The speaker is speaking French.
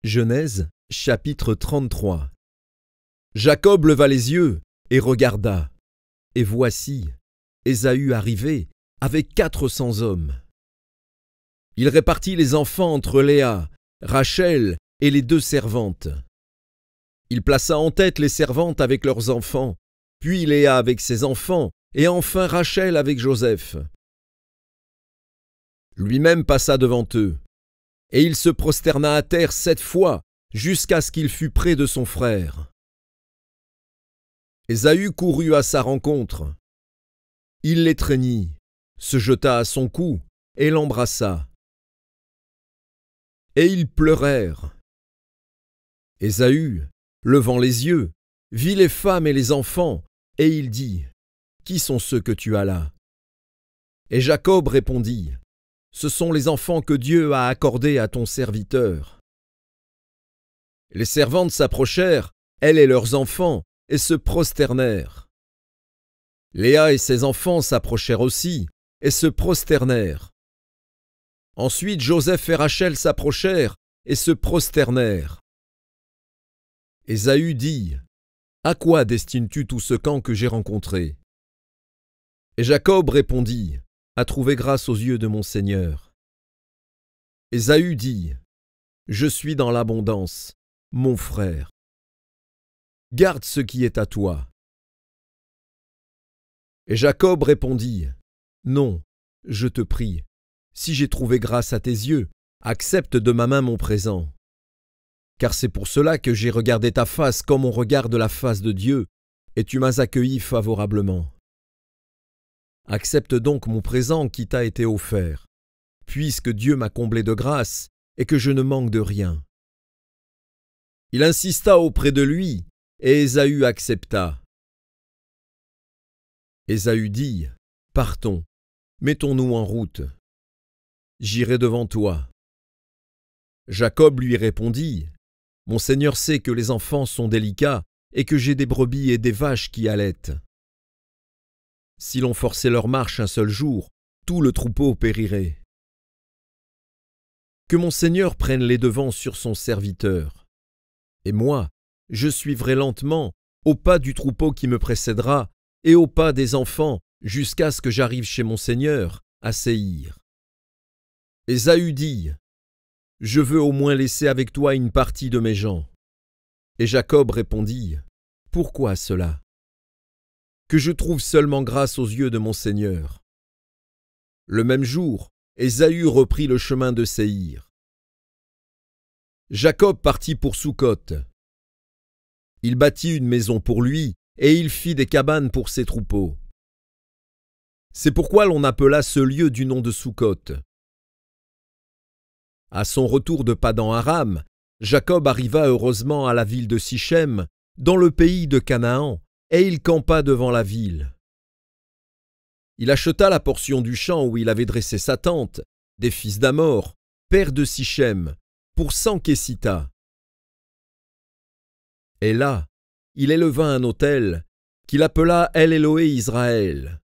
Genèse, chapitre 33. Jacob leva les yeux et regarda, et voici, Ésaü arrivait avec 400 hommes. Il répartit les enfants entre Léa, Rachel et les 2 servantes. Il plaça en tête les servantes avec leurs enfants, puis Léa avec ses enfants, et enfin Rachel avec Joseph. Lui-même passa devant eux, et il se prosterna à terre 7 fois, jusqu'à ce qu'il fût près de son frère. Ésaü courut à sa rencontre. Il l'étreignit, se jeta à son cou et l'embrassa. Et ils pleurèrent. Ésaü, levant les yeux, vit les femmes et les enfants, et il dit, « Qui sont ceux que tu as là ?» Et Jacob répondit, « Ce sont les enfants que Dieu a accordés à ton serviteur. » Les servantes s'approchèrent, elles et leurs enfants, et se prosternèrent. Léa et ses enfants s'approchèrent aussi, et se prosternèrent. Ensuite Joseph et Rachel s'approchèrent, et se prosternèrent. Ésaü dit, « À quoi destines-tu tout ce camp que j'ai rencontré ?» Et Jacob répondit, « À trouver grâce aux yeux de mon Seigneur. » Ésaü dit, « Je suis dans l'abondance, mon frère. Garde ce qui est à toi. » Et Jacob répondit, « Non, je te prie, si j'ai trouvé grâce à tes yeux, accepte de ma main mon présent. Car c'est pour cela que j'ai regardé ta face comme on regarde la face de Dieu, et tu m'as accueilli favorablement. Accepte donc mon présent qui t'a été offert, puisque Dieu m'a comblé de grâce et que je ne manque de rien. » Il insista auprès de lui, et Ésaü accepta. Ésaü dit, « Partons, mettons-nous en route. J'irai devant toi. » Jacob lui répondit, « Mon Seigneur sait que les enfants sont délicats et que j'ai des brebis et des vaches qui allaitent. Si l'on forçait leur marche un seul jour, tout le troupeau périrait. Que mon Seigneur prenne les devants sur son serviteur. Et moi, je suivrai lentement, au pas du troupeau qui me précédera, et au pas des enfants, jusqu'à ce que j'arrive chez mon Seigneur, à Séhir. » Ésaü dit, « Je veux au moins laisser avec toi une partie de mes gens. » Et Jacob répondit, « Pourquoi cela ? Que je trouve seulement grâce aux yeux de mon Seigneur. » Le même jour, Ésaü reprit le chemin de Séhir. Jacob partit pour Sukkot. Il bâtit une maison pour lui, et il fit des cabanes pour ses troupeaux. C'est pourquoi l'on appela ce lieu du nom de Sukkot. À son retour de Paddan-Aram, Jacob arriva heureusement à la ville de Sichem, dans le pays de Canaan, et il campa devant la ville. Il acheta la portion du champ où il avait dressé sa tente, des fils d'Hamor, père de Sichem, pour 100 kessitas. Et là, il éleva un autel qu'il appela El Éloé Israël,